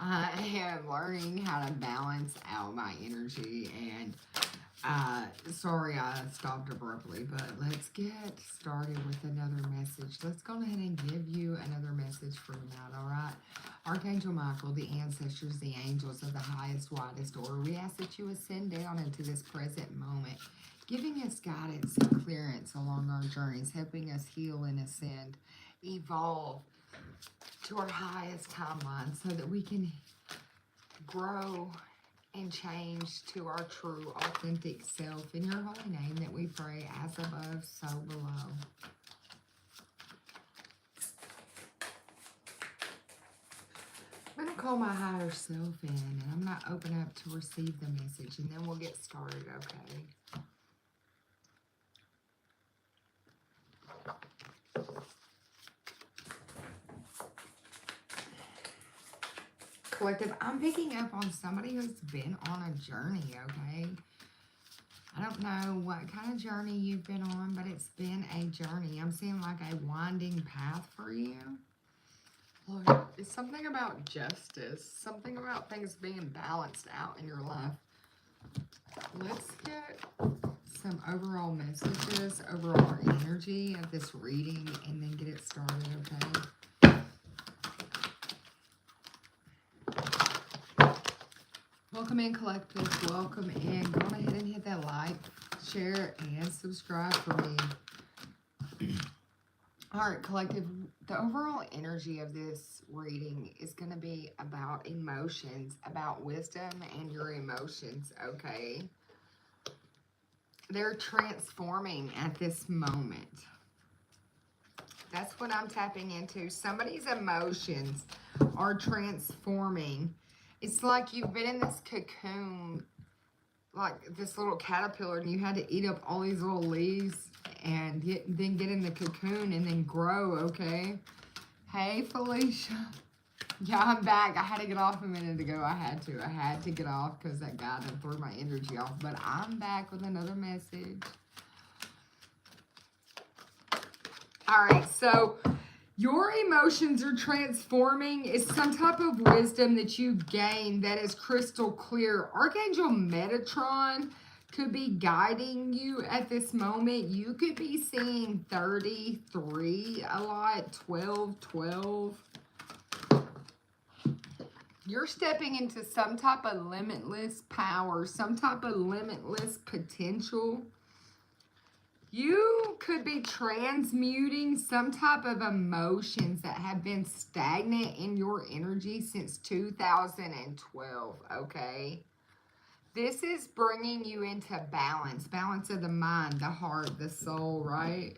I am learning how to balance out my energy, and sorry I stopped abruptly, but let's get started with another message. Let's go ahead and give you another message for tonight, all right? Archangel Michael, the ancestors, the angels of the highest, widest order, we ask that you ascend down into this present moment, giving us guidance and clearance along our journeys, helping us heal and ascend, evolve to our highest timeline so that we can grow and change to our true, authentic self. In your holy name that we pray, as above, so below. I'm going to call my higher self in, and I'm going to open up to receive the message, and then we'll get started, okay? Collective, I'm picking up on somebody who's been on a journey, okay? I don't know what kind of journey you've been on, but it's been a journey. I'm seeing like a winding path for you. Lord, it's something about justice, something about things being balanced out in your life. Let's get some overall messages, overall energy of this reading, and then get it started, okay? Welcome in, collective. Welcome in. Go ahead and hit that like, share, and subscribe for me. All right, collective. The overall energy of this reading is going to be about emotions, about wisdom and your emotions, okay? They're transforming at this moment. That's what I'm tapping into. Somebody's emotions are transforming. It's like you've been in this cocoon, like this little caterpillar, and you had to eat up all these little leaves and then get in the cocoon and then grow, okay? Hey, Felicia. Yeah, I'm back. I had to get off a minute ago. I had to get off because that guy done threw my energy off. But I'm back with another message. All right, so your emotions are transforming. It's some type of wisdom that you gain that is crystal clear. Archangel Metatron could be guiding you at this moment. You could be seeing 33 a lot, 12, 12. You're stepping into some type of limitless power, some type of limitless potential. You could be transmuting some type of emotions that have been stagnant in your energy since 2012, okay? This is bringing you into balance, balance of the mind, the heart, the soul, right?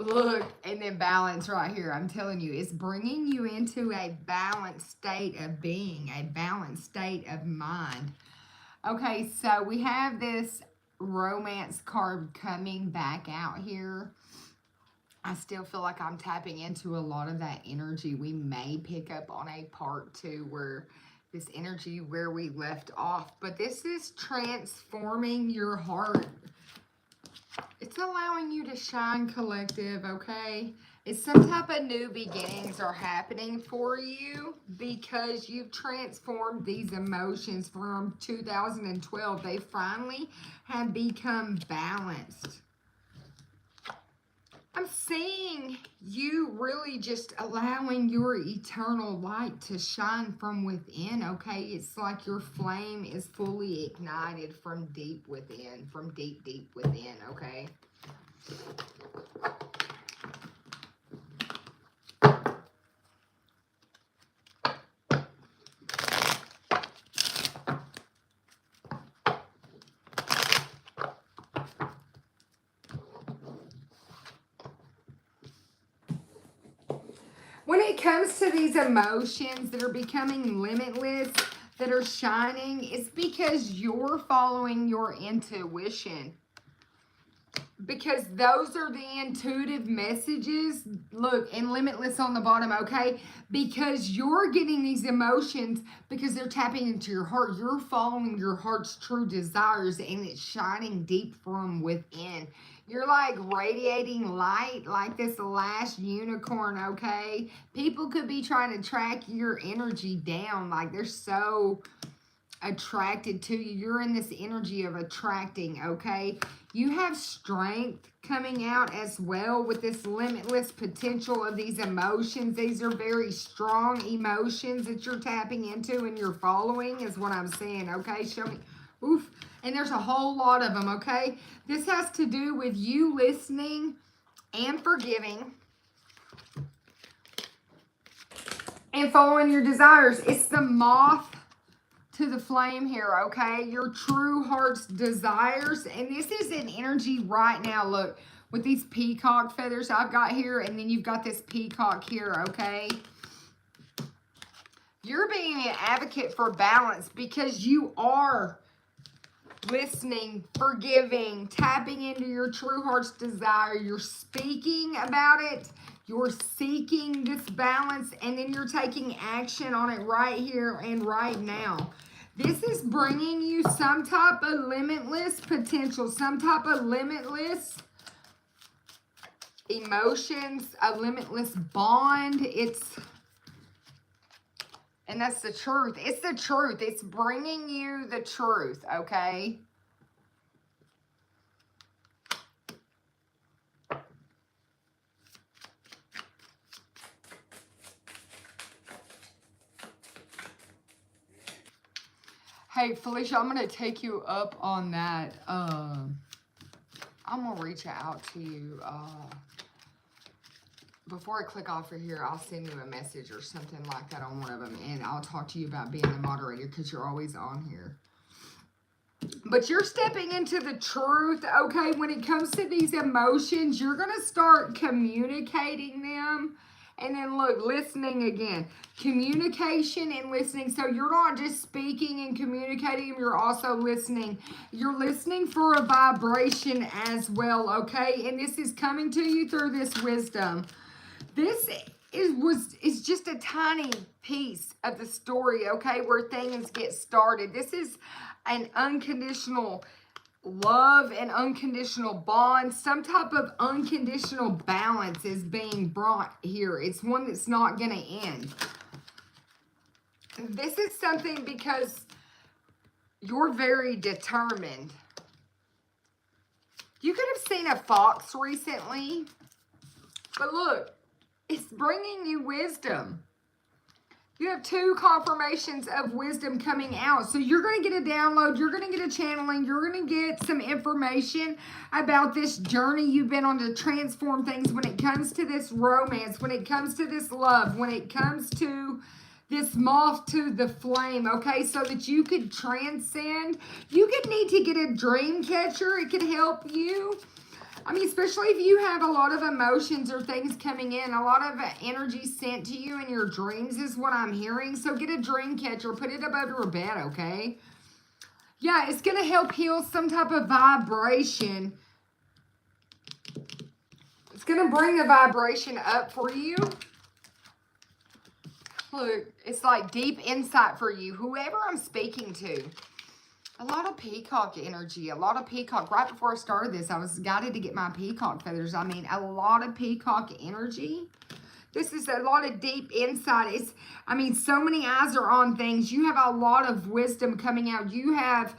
Look, and then balance right here. I'm telling you, it's bringing you into a balanced state of being, a balanced state of mind. Okay, so we have this romance card coming back out here. I still feel like I'm tapping into a lot of that energy. We may pick up on a part 2 where this energy where we left off, but this is transforming your heart. It's allowing you to shine, collective, okay? It's some type of new beginnings are happening for you because you've transformed these emotions from 2012. They finally have become balanced. I'm seeing you really just allowing your eternal light to shine from within, okay? It's like your flame is fully ignited from deep within, from deep, deep within, okay? When it comes to these emotions that are becoming limitless, that are shining, it's because you're following your intuition. because those are the intuitive messages. Look, and limitless on the bottom, okay? Because you're getting these emotions because they're tapping into your heart. You're following your heart's true desires, and it's shining deep from within. You're like radiating light like this last unicorn, okay? People could be trying to track your energy down. Like they're so attracted to you. You're in this energy of attracting, okay? You have strength coming out as well with this limitless potential of these emotions. These are very strong emotions that you're tapping into and you're following is what I'm saying, okay? Show me. Oof. And there's a whole lot of them, okay? This has to do with you listening and forgiving and following your desires. It's the moth to the flame here, okay? Your true heart's desires. And this is an energy right now, look, with these peacock feathers I've got here, and then you've got this peacock here, okay? You're being an advocate for balance because you are listening, forgiving, tapping into your true heart's desire. You're speaking about it. You're seeking this balance, and then you're taking action on it right here and right now. This is bringing you some type of limitless potential, some type of limitless emotions, a limitless bond. And that's the truth. It's the truth. It's bringing you the truth, okay? Hey, Felicia, I'm going to take you up on that. I'm going to reach out to you. Before I click off of here, I'll send you a message or something like that on one of them. And I'll talk to you about being the moderator because you're always on here. But you're stepping into the truth, okay? When it comes to these emotions, you're going to start communicating them. And then look, listening again. Communication and listening. So you're not just speaking and communicating, you're also listening. You're listening for a vibration as well, okay? And this is coming to you through this wisdom. This is just a tiny piece of the story, okay, where things get started. This is an unconditional love and unconditional bond. Some type of unconditional balance is being brought here. It's one that's not going to end. This is something because you're very determined. You could have seen a fox recently, but look, it's bringing you wisdom. You have two confirmations of wisdom coming out. So you're going to get a download. You're going to get a channeling. You're going to get some information about this journey you've been on to transform things when it comes to this romance, when it comes to this love, when it comes to this moth to the flame, okay? So that you could transcend. You could need to get a dream catcher. It could help you. I mean, especially if you have a lot of emotions or things coming in, a lot of energy sent to you in your dreams is what I'm hearing. So get a dream catcher, put it above your bed, okay? Yeah, it's going to help heal some type of vibration. It's going to bring the vibration up for you. Look, it's like deep insight for you, whoever I'm speaking to. A lot of peacock energy, a lot of peacock. Right before I started this, I was guided to get my peacock feathers. I mean, a lot of peacock energy. This is a lot of deep insight. I mean, so many eyes are on things. You have a lot of wisdom coming out. You have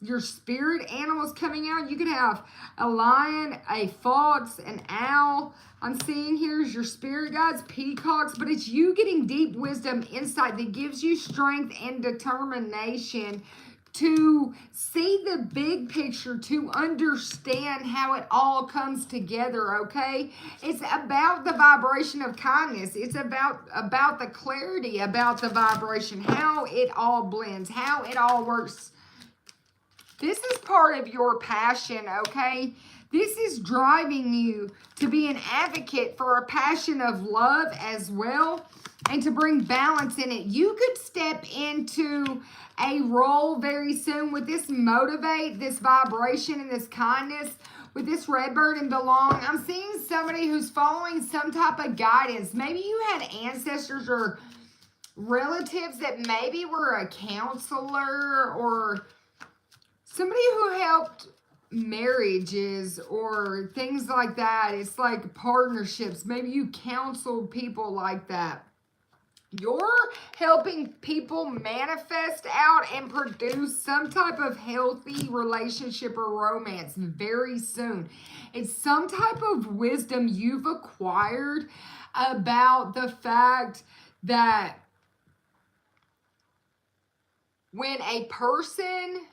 your spirit animals coming out. You could have a lion, a fox, an owl. I'm seeing here is your spirit guides, peacocks, but it's you getting deep wisdom, insight that gives you strength and determination to see the big picture, to understand how it all comes together, okay? It's about the vibration of kindness. It's about the clarity, about the vibration, how it all blends, how it all works. This is part of your passion, okay? This is driving you to be an advocate for a passion of love as well, and to bring balance in it. You could step into a role very soon with this motivate, this vibration, and this kindness, with this red bird and belong, I'm seeing somebody who's following some type of guidance. Maybe you had ancestors or relatives that maybe were a counselor or somebody who helped marriages or things like that. It's like partnerships. Maybe you counseled people like that. You're helping people manifest out and produce some type of healthy relationship or romance very soon. It's some type of wisdom you've acquired about the fact that when a person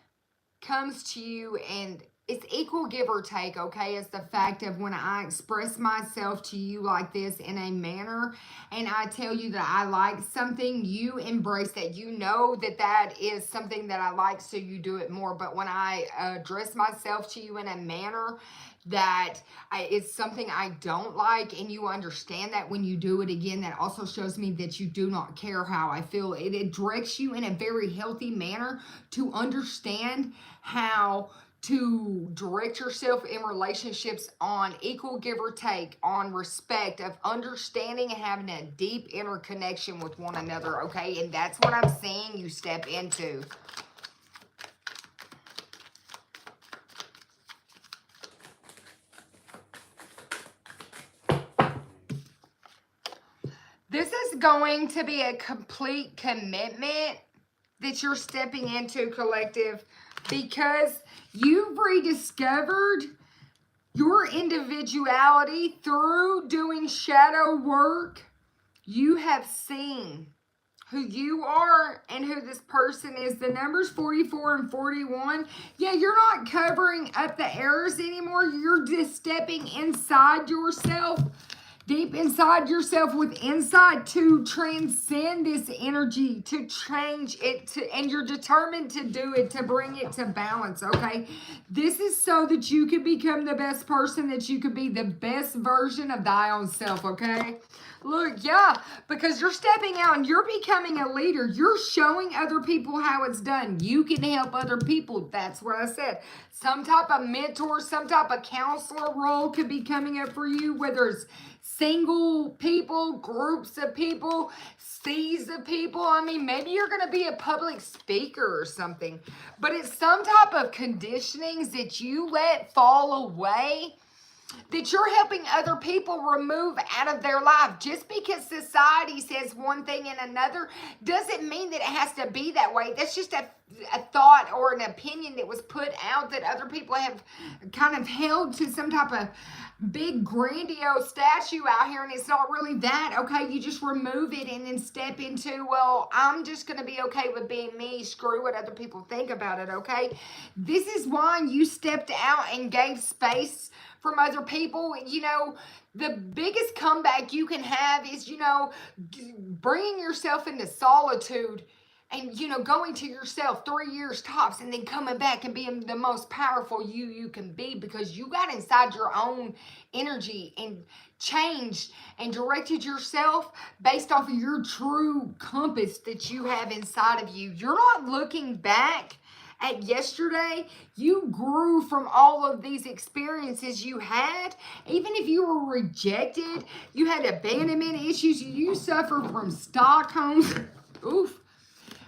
comes to you, and it's equal give or take, okay? It's the fact of when I express myself to you like this in a manner and I tell you that I like something, you embrace that. You know that that is something that I like, so you do it more. But when I address myself to you in a manner that it's something I don't like, and you understand that when you do it again, that also shows me that you do not care how I feel. It directs you in a very healthy manner to understand how to direct yourself in relationships on equal give or take, on respect, of understanding and having a deep interconnection with one another, okay? And that's what I'm seeing you step into. This is going to be a complete commitment that you're stepping into, collective, because you've rediscovered your individuality through doing shadow work. You have seen who you are and who this person is. The numbers 44 and 41. Yeah, you're not covering up the errors anymore. You're just stepping inside yourself, deep inside yourself with insight, to transcend this energy, to change it, and you're determined to do it, to bring it to balance, okay? This is so that you can become the best person that you could be, the best version of thy own self, okay? Look, yeah, because you're stepping out and you're becoming a leader. You're showing other people how it's done. You can help other people. That's what I said. Some type of mentor, some type of counselor role could be coming up for you, whether it's single people, groups of people, seas of people. I mean, maybe you're going to be a public speaker or something, but it's some type of conditionings that you let fall away, that you're helping other people remove out of their life. Just because society says one thing and another doesn't mean that it has to be that way. That's just a thought or an opinion that was put out that other people have kind of held to some type of big grandiose statue out here, and it's not really that, okay? You just remove it and then step into, well, I'm just going to be okay with being me. Screw what other people think about it, okay? This is why you stepped out and gave space from other people. You know, the biggest comeback you can have is, you know, bringing yourself into solitude and, you know, going to yourself 3 years tops and then coming back and being the most powerful you can be, because you got inside your own energy and changed and directed yourself based off of your true compass that you have inside of you. You're not looking back at yesterday. You grew from all of these experiences you had. Even if you were rejected, you had abandonment issues, you suffered from Stockholm. Oof.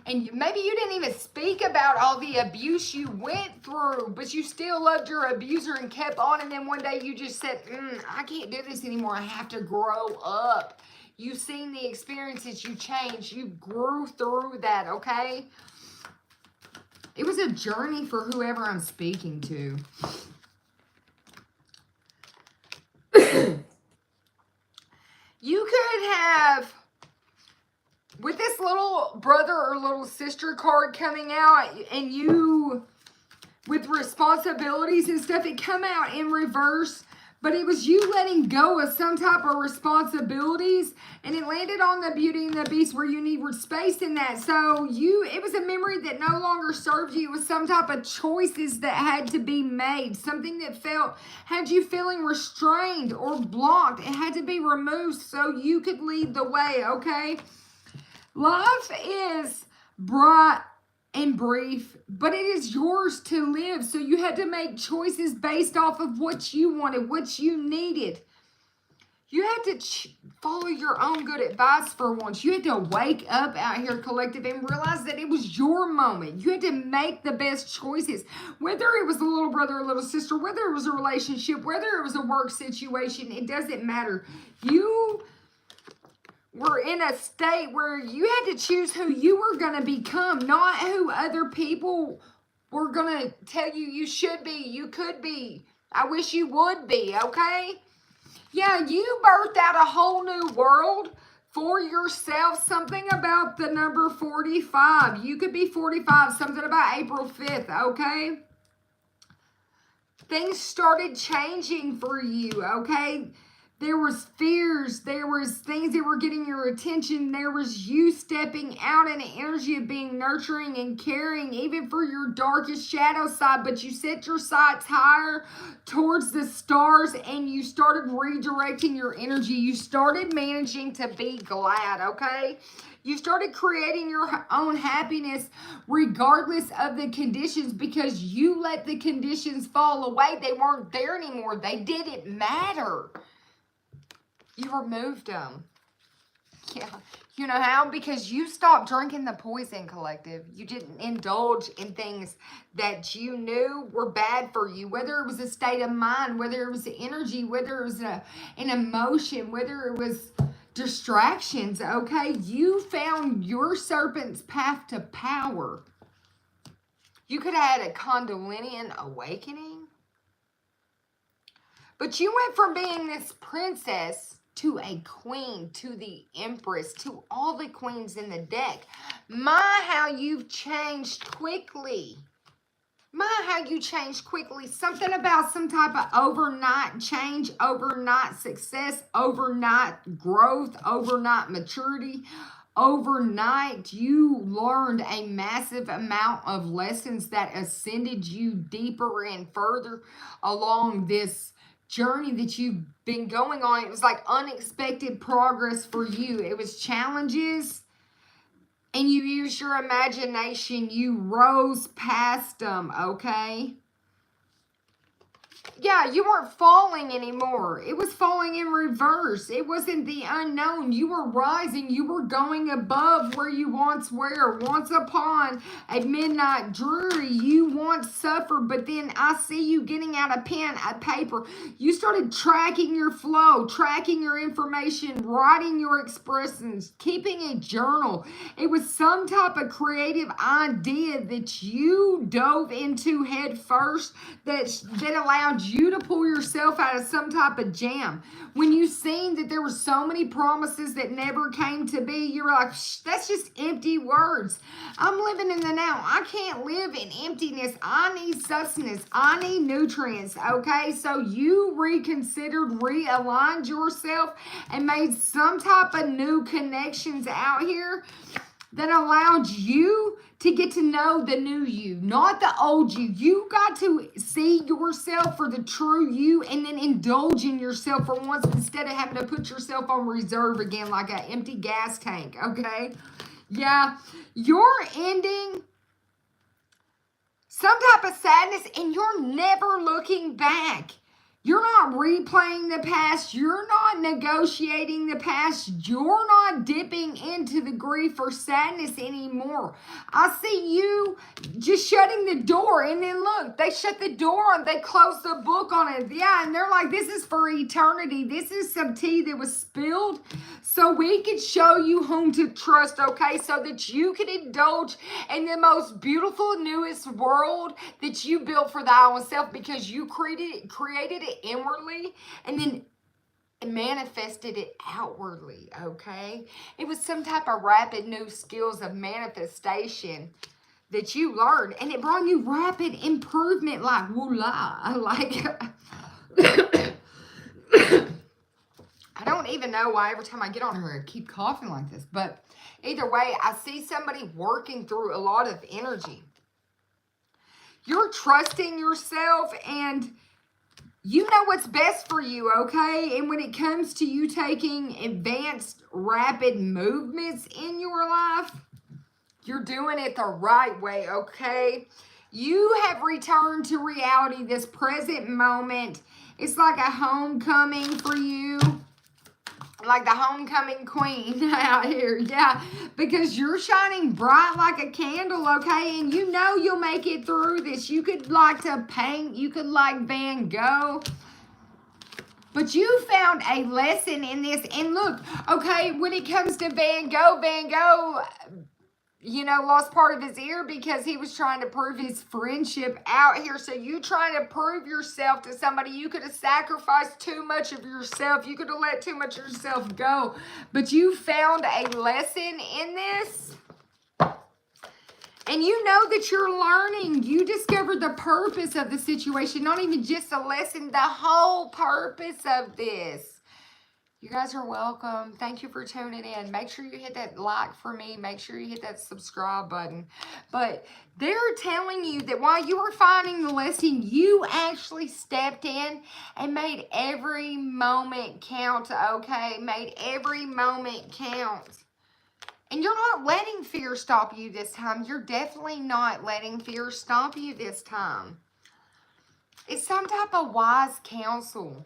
And maybe you didn't even speak about all the abuse you went through, but you still loved your abuser and kept on. And then one day you just said, I can't do this anymore. I have to grow up. You've seen the experiences. You changed. You grew through that, okay? It was a journey for whoever I'm speaking to. You could have, with this little brother or little sister card coming out, and you, with responsibilities and stuff, it come out in reverse. But it was you letting go of some type of responsibilities, and it landed on the Beauty and the Beast, where you needed space in that. So it was a memory that no longer served you. It was some type of choices that had to be made. Something that had you feeling restrained or blocked. It had to be removed so you could lead the way, okay? Life is bright. and brief, but it is yours to live. So you had to make choices based off of what you wanted, what you needed. You had to follow your own good advice for once. You had to wake up out here, collective, and realize that it was your moment. You had to make the best choices. Whether it was a little brother or little sister, whether it was a relationship, whether it was a work situation, it doesn't matter. You were in a state where you had to choose who you were going to become, not who other people were going to tell you you should be, you could be. I wish you would be, okay? Yeah, you birthed out a whole new world for yourself. Something about the number 45. You could be 45. Something about April 5th, okay? Things started changing for you, okay? There was fears. There was things that were getting your attention. There was you stepping out in an energy of being nurturing and caring, even for your darkest shadow side. But you set your sights higher towards the stars and you started redirecting your energy. You started managing to be glad, okay? You started creating your own happiness regardless of the conditions because you let the conditions fall away. They weren't there anymore. They didn't matter. You removed them. Yeah. You know how? Because you stopped drinking the poison, collective. You didn't indulge in things that you knew were bad for you. Whether it was a state of mind, whether it was energy, whether it was an emotion, whether it was distractions, okay? You found your serpent's path to power. You could have had a Kundalinian awakening. But you went from being this princess to a queen, to the empress, to all the queens in the deck. My, how you've changed quickly. My, how you changed quickly. Something about some type of overnight change, overnight success, overnight growth, overnight maturity. Overnight, you learned a massive amount of lessons that ascended you deeper and further along this journey that you've been going on. It was like unexpected progress for you. It was challenges, and you used your imagination. You rose past them, okay? Yeah, you weren't falling anymore. It was falling in reverse. It wasn't the unknown. You were rising. You were going above where you once were. Once upon a midnight dreary, you once suffered, but then I see you getting out a pen, a paper. You started tracking your flow, tracking your information, writing your expressions, keeping a journal. It was some type of creative idea that you dove into head first that allowed you to pull yourself out of some type of jam. When you seen that there were so many promises that never came to be, you were like, that's just empty words. I'm living in the now. I can't live in emptiness. I need sustenance. I need nutrients, okay? So you reconsidered, realigned yourself, and made some type of new connections out here that allowed you to get to know the new you, not the old you. You got to see yourself for the true you and then indulge in yourself for once instead of having to put yourself on reserve again like an empty gas tank, okay? Yeah, you're ending some type of sadness and you're never looking back. You're not replaying the past. You're not negotiating the past. You're not dipping into the grief or sadness anymore. I see you just shutting the door. And then look, they shut the door and they closed the book on it. Yeah, and they're like, this is for eternity. This is some tea that was spilled so we could show you whom to trust, okay? So that you could indulge in the most beautiful, newest world that you built for thy own self because you created it inwardly and then manifested it outwardly, okay? It was some type of rapid new skills of manifestation that you learned, and it brought you rapid improvement, like voila, like I don't even know why every time I get on here I keep coughing like this, but either way, I see somebody working through a lot of energy. You're trusting yourself and you know what's best for you, okay? And when it comes to you taking advanced, rapid movements in your life, You're doing it the right way, okay? You have returned to reality, this present moment. It's like a homecoming for you. Like the homecoming queen out here, yeah, because you're shining bright like a candle, okay, and you know you'll make it through this. You could like to paint, you could like Van Gogh, but you found a lesson in this. And look, okay, when it comes to Van Gogh, you know, lost part of his ear because he was trying to prove his friendship out here. So you trying to prove yourself to somebody. You could have sacrificed too much of yourself. You could have let too much of yourself go. But you found a lesson in this. And you know that you're learning. You discovered the purpose of the situation. Not even just a lesson, the whole purpose of this. You guys are welcome. Thank you for tuning in. Make sure you hit that like for me. Make sure you hit that subscribe button. But they're telling you that while you were finding the lesson, you actually stepped in and made every moment count, okay? Made every moment count. And you're not letting fear stop you this time. You're definitely not letting fear stop you this time. It's some type of wise counsel.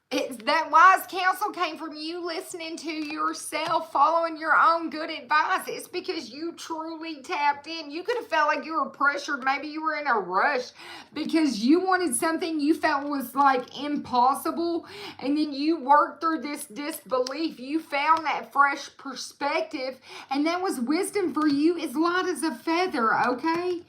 That wise counsel came from you listening to yourself, following your own good advice. It's because you truly tapped in. You could have felt like you were pressured. Maybe you were in a rush because you wanted something you felt was like impossible. And then you worked through this disbelief. You found that fresh perspective. And that was wisdom for you as light as a feather, okay?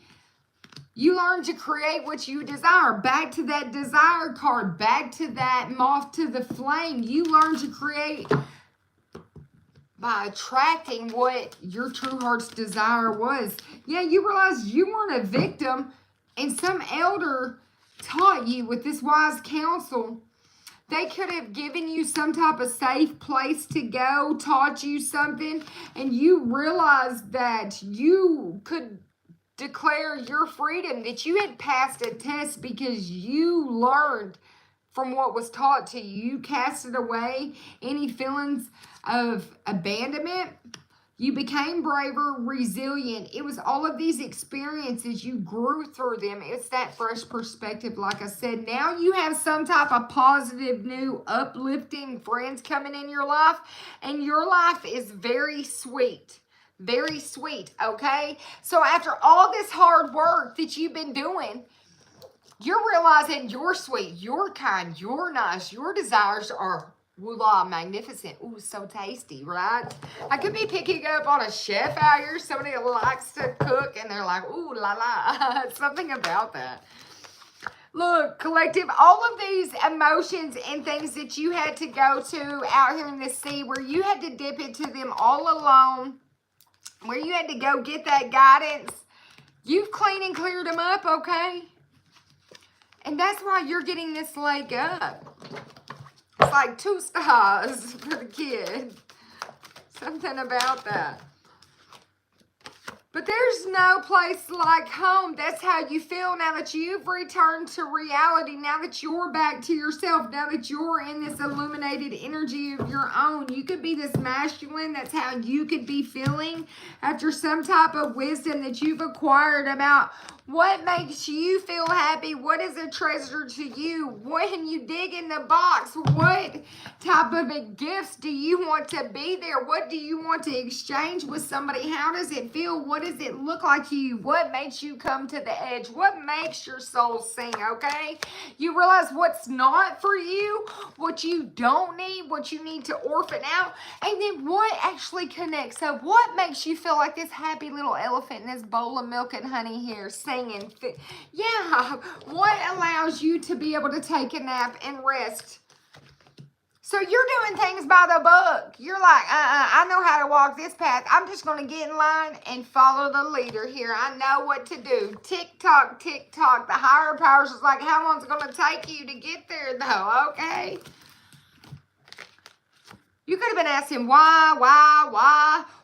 You learn to create what you desire. Back to that desire card. Back to that moth to the flame. You learn to create by attracting what your true heart's desire was. Yeah, you realize you weren't a victim. And some elder taught you with this wise counsel. They could have given you some type of safe place to go. Taught you something. And you realized that you could declare your freedom, that you had passed a test because you learned from what was taught to you. You casted away any feelings of abandonment. You became braver, resilient. It was all of these experiences. You grew through them. It's that fresh perspective, like I said. Now you have some type of positive, new, uplifting friends coming in your life, and your life is very sweet. Very sweet, okay? So after all this hard work that you've been doing, you're realizing you're sweet, you're kind, you're nice, your desires are, voila, magnificent. Ooh, so tasty, right? I could be picking up on a chef out here, somebody that likes to cook, and they're like, ooh, la la. Something about that. Look, collective, all of these emotions and things that you had to go to out here in the sea, where you had to dip into them all alone, where you had to go get that guidance, you've cleaned and cleared them up, okay? And that's why you're getting this leg up. It's like 2 stars for the kid. Something about that. But there's no place like home. That's how you feel now that you've returned to reality. Now that you're back to yourself. Now that you're in this illuminated energy of your own. You could be this masculine. That's how you could be feeling after some type of wisdom that you've acquired about what makes you feel happy. What is a treasure to you? When you dig in the box, what type of gifts do you want to be there? What do you want to exchange with somebody? How does it feel? What does it look like to you? What makes you come to the edge? What makes your soul sing, okay? You realize what's not for you, what you don't need, what you need to orphan out, and then what actually connects. So what makes you feel like this happy little elephant in this bowl of milk and honey here singing? Yeah, what allows you to be able to take a nap and rest? So you're doing things by the book. You're like, I know how to walk this path. I'm just going to get in line and follow the leader here. I know what to do. Tick-tock, tick-tock. The higher powers is like, how long's it going to take you to get there, though? Okay. You could have been asking, why?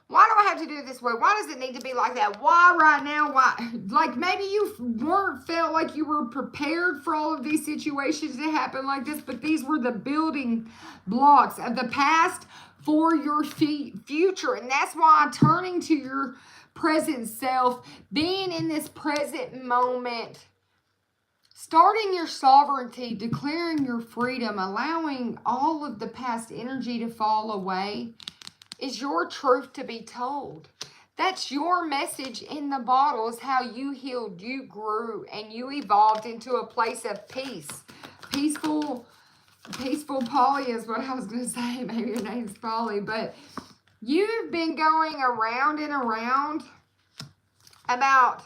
Why do I have to do it this way? Why does it need to be like that? Why right now? Why? Like maybe you weren't felt like you were prepared for all of these situations to happen like this, but these were the building blocks of the past for your future. And that's why turning to your present self, being in this present moment, starting your sovereignty, declaring your freedom, allowing all of the past energy to fall away, is your truth to be told. That's your message in the bottle, is how you healed, you grew, and you evolved into a place of peace. Peaceful Polly is what I was going to say. Maybe your name's Polly, but you've been going around and around about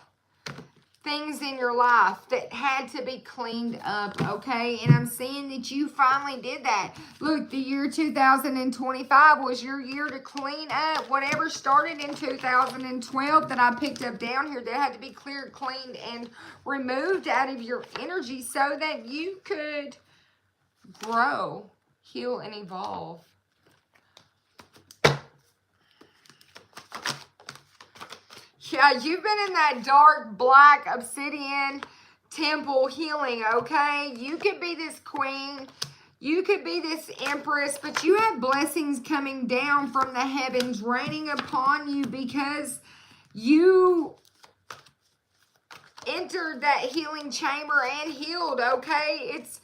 things in your life that had to be cleaned up, okay? And I'm seeing that you finally did that. Look, the year 2025 was your year to clean up whatever started in 2012 that I picked up down here that had to be cleared, cleaned, and removed out of your energy so that you could grow, heal, and evolve. Yeah, you've been in that dark, black, obsidian temple healing, okay? You could be this queen. You could be this empress, but you have blessings coming down from the heavens raining upon you because you entered that healing chamber and healed, okay? It's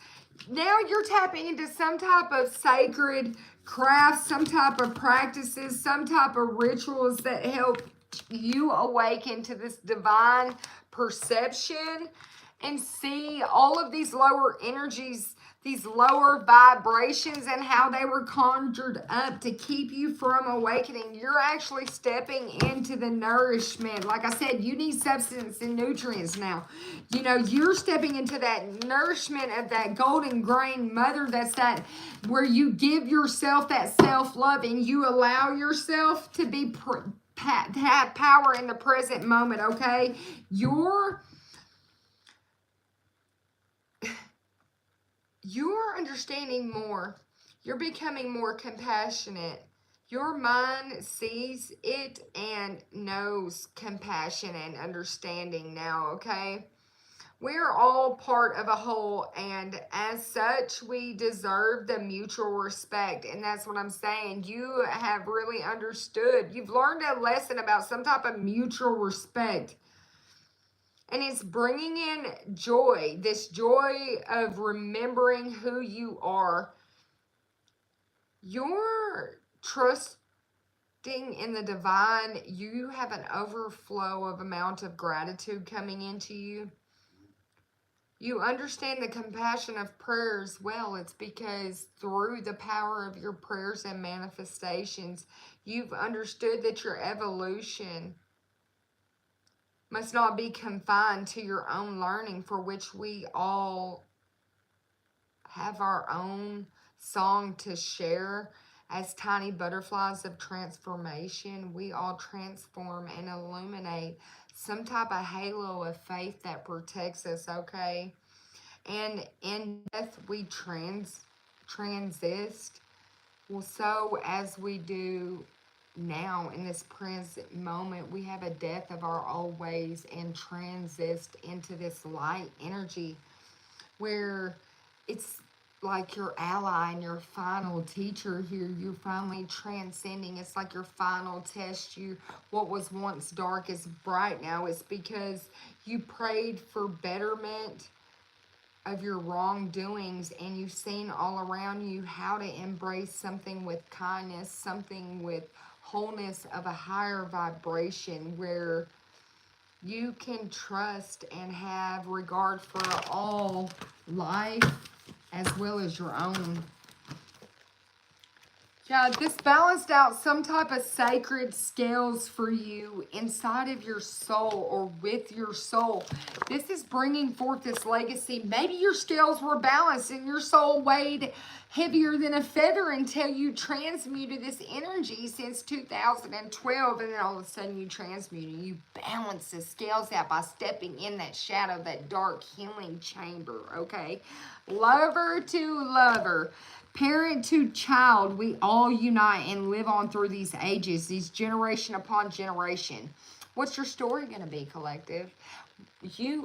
now you're tapping into some type of sacred craft, some type of practices, some type of rituals that help you awaken to this divine perception and see all of these lower energies, these lower vibrations, and how they were conjured up to keep you from awakening. You're actually stepping into the nourishment. Like I said, you need substance and nutrients now. You know, you're stepping into that nourishment of that golden grain mother. That's that where you give yourself that self-love and you allow yourself to be to have power in the present moment, okay? You're understanding more. You're becoming more compassionate. Your mind sees it and knows compassion and understanding now, okay? We're all part of a whole, and as such, we deserve the mutual respect, and that's what I'm saying. You have really understood. You've learned a lesson about some type of mutual respect, and it's bringing in joy, this joy of remembering who you are. You're trusting in the divine. You have an overflow of amount of gratitude coming into you. You understand the compassion of prayer as well. It's because through the power of your prayers and manifestations, you've understood that your evolution must not be confined to your own learning, for which we all have our own song to share. As tiny butterflies of transformation, we all transform and illuminate some type of halo of faith that protects us, okay? And in death, we transist. Well, so as we do now in this present moment, we have a death of our old ways and transist into this light energy where it's like your ally and your final teacher here. You're finally transcending. It's like your final test. What was once dark is bright now. It's because you prayed for betterment of your wrongdoings, and you've seen all around you how to embrace something with kindness, something with wholeness of a higher vibration where you can trust and have regard for all life as well as your own. Yeah, this balanced out some type of sacred scales for you inside of your soul or with your soul. This is bringing forth this legacy. Maybe your scales were balanced and your soul weighed heavier than a feather until you transmuted this energy since 2012. And then all of a sudden you transmute and you balance the scales out by stepping in that shadow, that dark healing chamber, okay? Lover to lover. Parent to child, we all unite and live on through these ages, these generation upon generation. What's your story going to be, collective?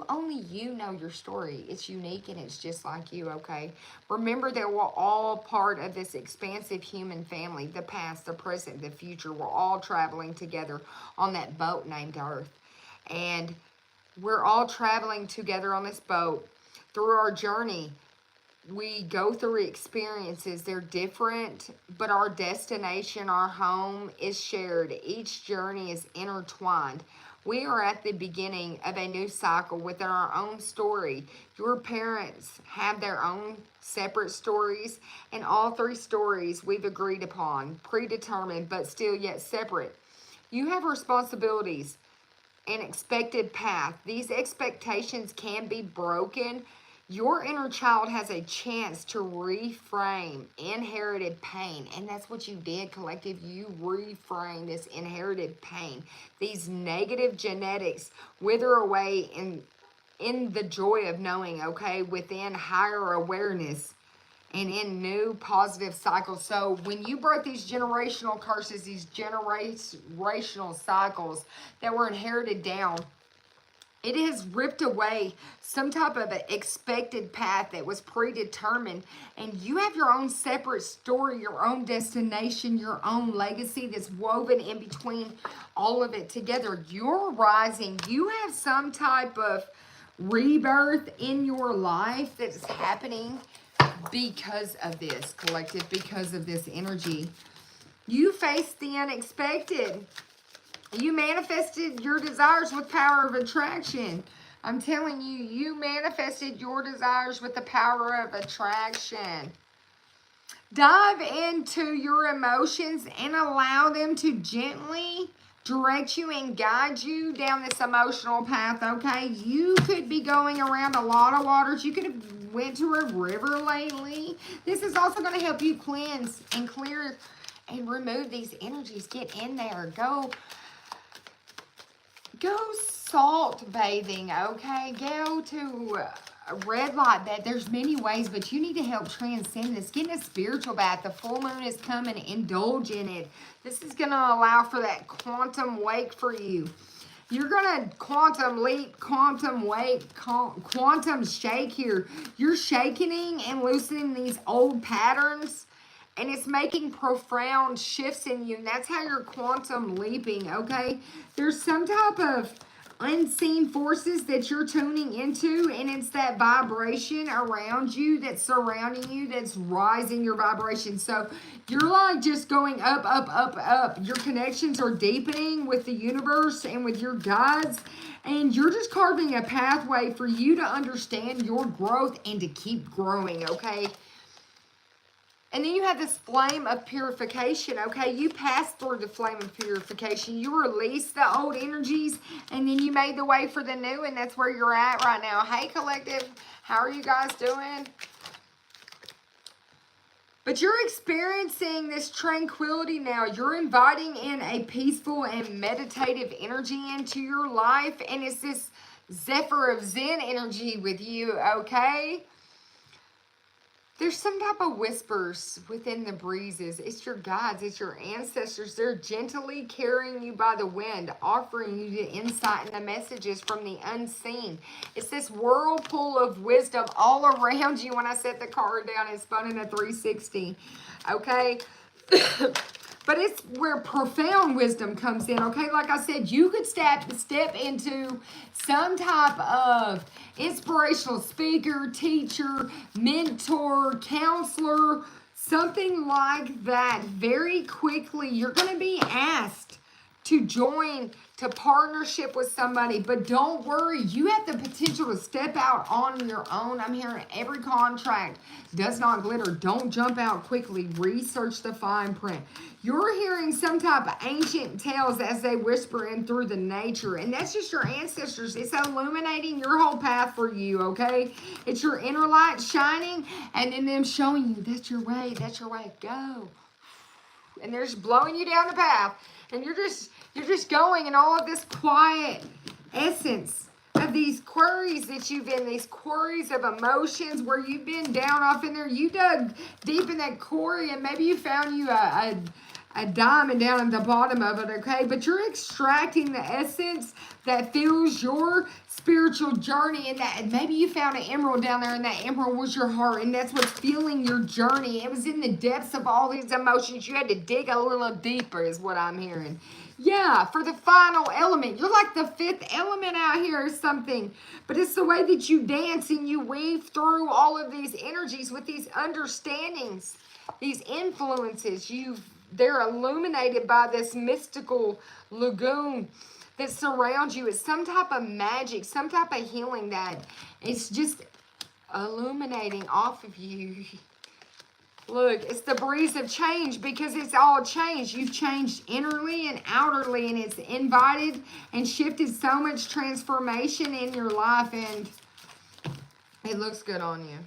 Only you know your story. It's unique and it's just like you, okay? Remember that we're all part of this expansive human family. The past, the present, the future. We're all traveling together on that boat named Earth. And we're all traveling together on this boat. Through our journey, we go through experiences. They're different, but our destination, our home is shared. Each journey is intertwined. We are at the beginning of a new cycle within our own story. Your parents have their own separate stories, and all three stories we've agreed upon, predetermined, but still yet separate. You have responsibilities, an expected path. These expectations can be broken. Your inner child has a chance to reframe inherited pain. And that's what you did, collective. You reframe this inherited pain. These negative genetics wither away in the joy of knowing, okay, within higher awareness and in new positive cycles. So when you broke these generational curses, these generational cycles that were inherited down, it has ripped away some type of an expected path that was predetermined. And you have your own separate story, your own destination, your own legacy that's woven in between all of it together. You're rising. You have some type of rebirth in your life that's happening because of this, collective, because of this energy. You face the unexpected. You manifested your desires with power of attraction. I'm telling you, you manifested your desires with the power of attraction. Dive into your emotions and allow them to gently direct you and guide you down this emotional path, okay? You could be going around a lot of waters. You could have went to a river lately. This is also going to help you cleanse and clear and remove these energies. Get in there. Go salt bathing, okay? Go to a red light bed. There's many ways, but you need to help transcend this. Get in a spiritual bath. The full moon is coming. Indulge in it. This is going to allow for that quantum wake for you. You're going to quantum leap, quantum wake, quantum shake here. You're shaking and loosening these old patterns, and it's making profound shifts in you. And that's how you're quantum leaping, okay? There's some type of unseen forces that you're tuning into, and it's that vibration around you that's surrounding you that's rising your vibration. So you're like just going up, up, up, up. Your connections are deepening with the universe and with your guides, and you're just carving a pathway for you to understand your growth and to keep growing, okay? And then you have this flame of purification, okay? You passed through the flame of purification. You released the old energies, and then you made the way for the new, and that's where you're at right now. Hey, collective, how are you guys doing? But you're experiencing this tranquility now. You're inviting in a peaceful and meditative energy into your life, and it's this Zephyr of Zen energy with you, okay? There's some type of whispers within the breezes. It's your guides. It's your ancestors. They're gently carrying you by the wind, offering you the insight and the messages from the unseen. It's this whirlpool of wisdom all around you. When I set the card down, it's spun in a 360. Okay? But it's where profound wisdom comes in, okay? Like I said, you could step into some type of inspirational speaker, teacher, mentor, counselor, something like that. Very quickly, you're going to be asked to join, to partnership with somebody. But don't worry, you have the potential to step out on your own. I'm hearing every contract does not glitter. Don't jump out quickly. Research the fine print. You're hearing some type of ancient tales as they whisper in through the nature. And that's just your ancestors. It's illuminating your whole path for you, okay? It's your inner light shining and then them showing you that's your way, go. And they're just blowing you down the path. And you're just going in all of this quiet essence of these queries that you've been, these queries of emotions where you've been down off in there. You dug deep in that quarry and maybe you found you a diamond down at the bottom of it, okay? But you're extracting the essence that fills your spiritual journey, and that maybe you found an emerald down there and that emerald was your heart, and that's what's fueling your journey. It was in the depths of all these emotions. You had to dig a little deeper is what I'm hearing. Yeah, for the final element. You're like the fifth element out here or something. But it's the way that you dance and you weave through all of these energies with these understandings, these influences. They're illuminated by this mystical lagoon that surrounds you. It's some type of magic, some type of healing that it's just illuminating off of you. Look, it's the breeze of change because it's all changed. You've changed innerly and outerly, and it's invited and shifted so much transformation in your life, and it looks good on you.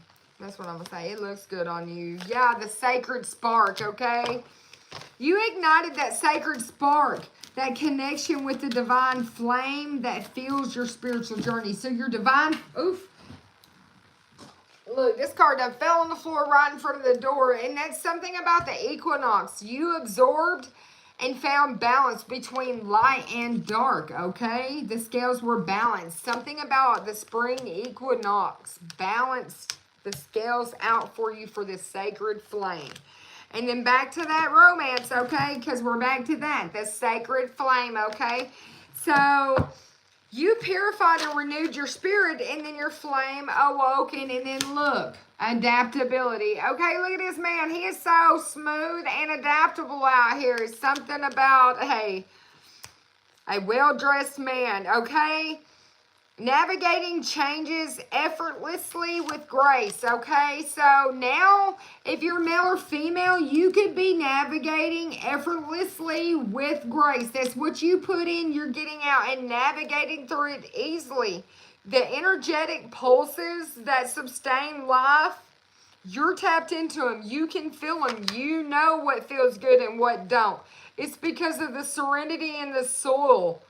That's what I'm going to say. It looks good on you. Yeah, the sacred spark, okay? You ignited that sacred spark, that connection with the divine flame that fuels your spiritual journey. So your divine, look, this card done fell on the floor right in front of the door. And that's something about the equinox. You absorbed and found balance between light and dark, okay? The scales were balanced. Something about the spring equinox balanced the scales out for you for this sacred flame. And then back to that romance, okay? Because we're back to that, the sacred flame, okay? So you purified and renewed your spirit, and then your flame awoken, and then look, adaptability. Okay, look at this man. He is so smooth and adaptable out here. It's something about, hey, a well-dressed man, okay? Navigating changes effortlessly with grace, okay? So now, if you're male or female, you could be navigating effortlessly with grace. That's what you put in, you're getting out and navigating through it easily. The energetic pulses that sustain life, you're tapped into them. You can feel them. You know what feels good and what don't. It's because of the serenity in the soul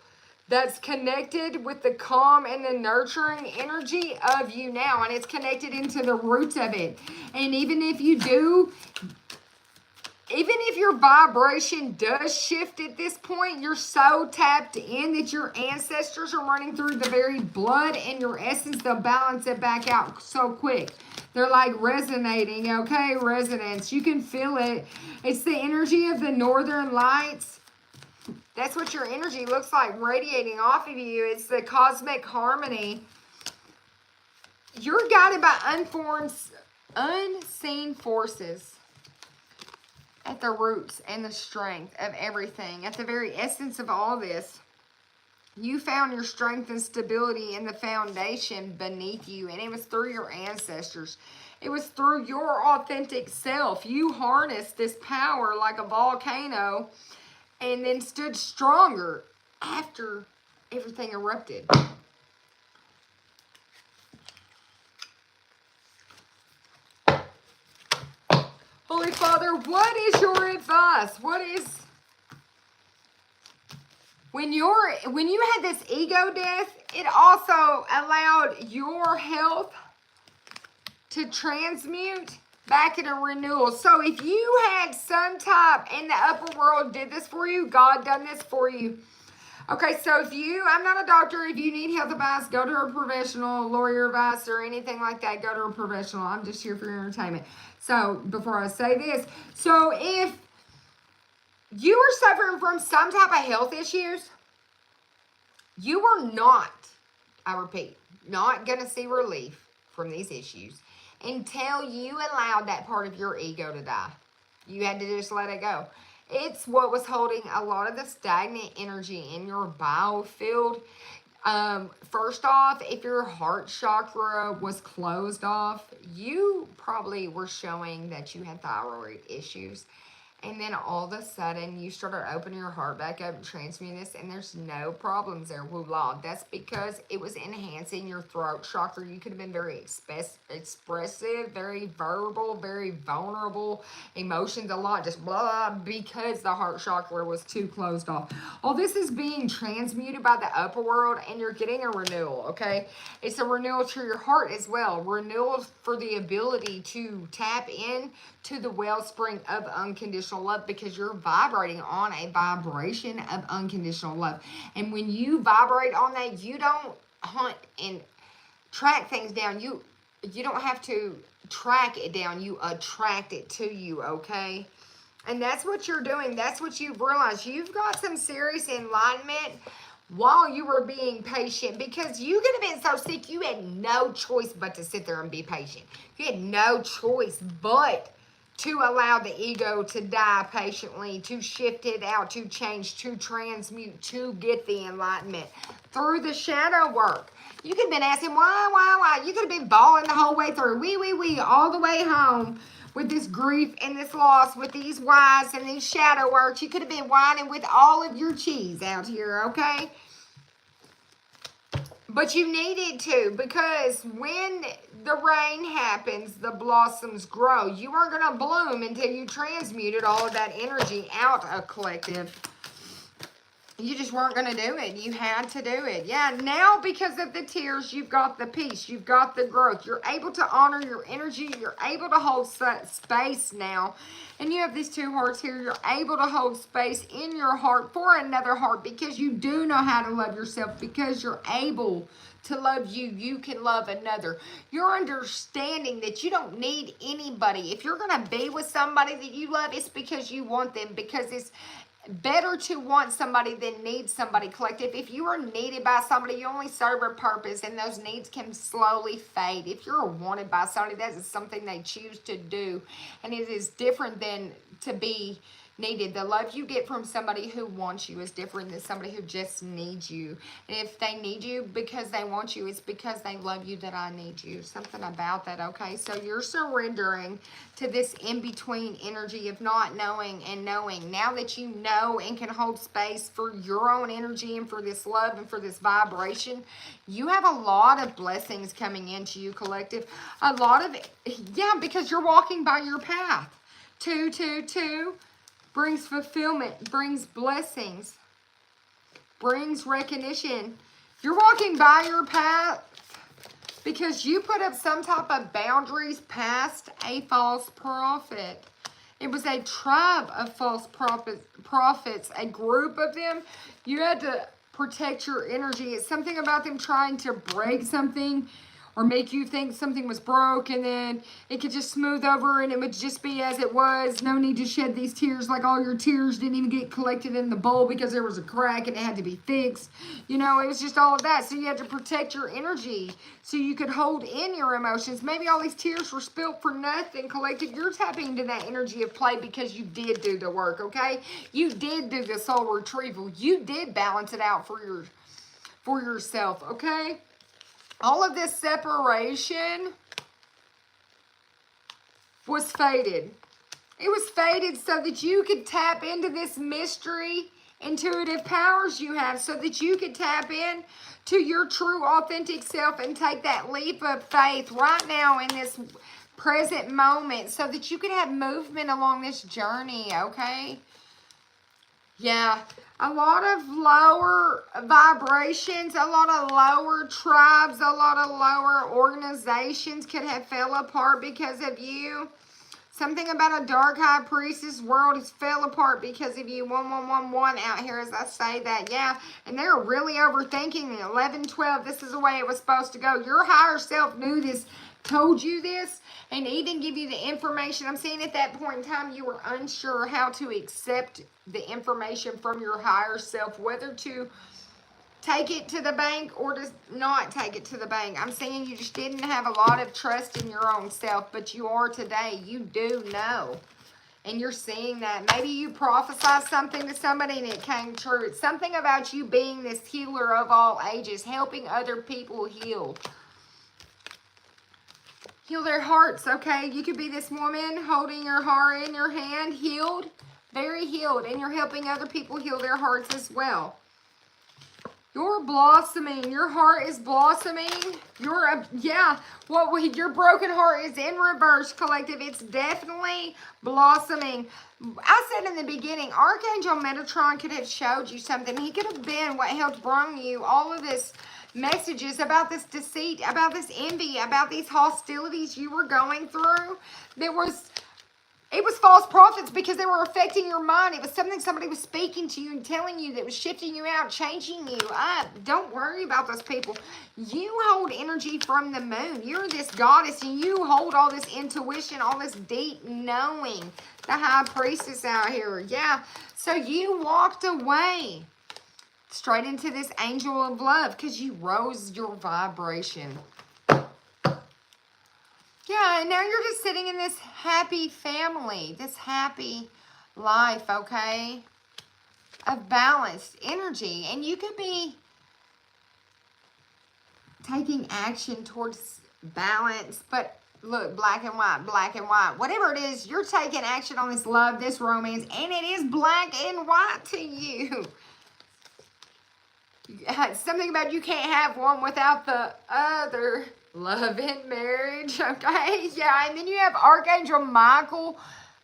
that's connected with the calm and the nurturing energy of you now. And it's connected into the roots of it. And even if your vibration does shift at this point, you're so tapped in that your ancestors are running through the very blood and your essence. They'll balance it back out so quick. They're like resonating, okay? Resonance. You can feel it. It's the energy of the northern lights. That's what your energy looks like radiating off of you. It's the cosmic harmony. You're guided by unseen forces at the roots and the strength of everything. At the very essence of all this, you found your strength and stability in the foundation beneath you. And it was through your ancestors. It was through your authentic self. You harnessed this power like a volcano and then stood stronger after everything erupted. Holy Father, what is your advice? When you had this ego death, it also allowed your health to transmute back in a renewal. So if you had some type in the upper world did this for you, God done this for you. Okay, so I'm not a doctor. If you need health advice, go to a professional, lawyer advice, or anything like that. Go to a professional. I'm just here for your entertainment. So before I say this, so if you were suffering from some type of health issues, you were not, I repeat, not going to see relief from these issues until you allowed that part of your ego to die. You had to just let it go. It's what was holding a lot of the stagnant energy in your biofield. First off, if your heart chakra was closed off, you probably were showing that you had thyroid issues. And then all of a sudden, you started opening your heart back up and transmuting this, and there's no problems there. Voila. That's because it was enhancing your throat chakra. You could have been very expressive, very verbal, very vulnerable, emotions a lot, just blah, because the heart chakra was too closed off. All this is being transmuted by the upper world, and you're getting a renewal, okay? It's a renewal to your heart as well. Renewal for the ability to tap in to the wellspring of unconditional love, because you're vibrating on a vibration of unconditional love. And when you vibrate on that, you don't hunt and track things down. You don't have to track it down. You attract it to you, okay? And that's what you're doing. That's what you've realized. You've got some serious enlightenment while you were being patient, because you could have been so sick you had no choice but to sit there and be patient. You had no choice but to allow the ego to die patiently, to shift it out, to change, to transmute, to get the enlightenment through the shadow work. You could have been asking, why? You could have been bawling the whole way through, all the way home with this grief and this loss, with these whys and these shadow works. You could have been whining with all of your cheese out here, okay? But you needed to, because when the rain happens, the blossoms grow. You weren't going to bloom until you transmuted all of that energy out of collective. You just weren't going to do it. You had to do it. Yeah, now because of the tears, you've got the peace. You've got the growth. You're able to honor your energy. You're able to hold space now. And you have these two hearts here. You're able to hold space in your heart for another heart, because you do know how to love yourself, because you're able to love you. You can love another. You're understanding that you don't need anybody. If you're going to be with somebody that you love, it's because you want them, because it's better to want somebody than need somebody, collective. If you are needed by somebody, you only serve a purpose, and those needs can slowly fade. If you're wanted by somebody, that is something they choose to do, and it is different than to be needed. The love you get from somebody who wants you is different than somebody who just needs you. And if they need you because they want you, it's because they love you that I need you. Something about that, okay? So you're surrendering to this in-between energy of not knowing and knowing. Now that you know and can hold space for your own energy and for this love and for this vibration, you have a lot of blessings coming into you, collective. A lot of, yeah, because you're walking by your path. 222 brings fulfillment, brings blessings, brings recognition. You're walking by your path because you put up some type of boundaries past a false prophet. It was a tribe of false prophets, a group of them. You had to protect your energy. It's something about them trying to break something or make you think something was broke, and then it could just smooth over and it would just be as it was. No need to shed these tears, like all your tears didn't even get collected in the bowl because there was a crack and it had to be fixed. You know, it was just all of that. So you had to protect your energy so you could hold in your emotions. Maybe all these tears were spilled for nothing, collective. You're tapping into that energy of play because you did do the work, okay? You did do the soul retrieval. You did balance it out for yourself, okay? All of this separation was fated. It was fated so that you could tap into this mystery, intuitive powers you have, so that you could tap in to your true, authentic self and take that leap of faith right now in this present moment, so that you could have movement along this journey, okay? Yeah, a lot of lower vibrations, a lot of lower tribes, a lot of lower organizations could have fell apart because of you. Something about a dark high priestess world has fell apart because of you. 1111 out here as I say that, yeah. And they're really overthinking the 1112. This is the way it was supposed to go. Your higher self knew this, told you this, and even give you the information. I'm saying at that point in time you were unsure how to accept the information from your higher self, whether to take it to the bank or to not take it to the bank. I'm saying you just didn't have a lot of trust in your own self, but you are today. You do know. And you're seeing that. Maybe you prophesied something to somebody and it came true. It's something about you being this healer of all ages, helping other people heal. Heal their hearts, okay? You could be this woman holding your heart in your hand, healed, Very healed. And you're helping other people heal their hearts as well. You're blossoming. Your heart is blossoming. Your broken heart is in reverse, collective. It's definitely blossoming. I said in the beginning, Archangel Metatron could have showed you something. He could have been what helped bring you all of this messages about this deceit, about this envy, about these hostilities you were going through. It was false prophets because they were affecting your mind. It was something somebody was speaking to you and telling you that was shifting you out, changing you up. Don't worry about those people. You hold energy from the moon. You're this goddess and you hold all this intuition, all this deep knowing. The high priestess out here. Yeah. So you walked away straight into this angel of love because you rose your vibration. Yeah, and now you're just sitting in this happy family, this happy life, okay, of balanced energy. And you could be taking action towards balance, but look, black and white, whatever it is, you're taking action on this love, this romance, and it is black and white to you. Something about you can't have one without the other. Love and marriage, okay? Yeah, and then you have Archangel Michael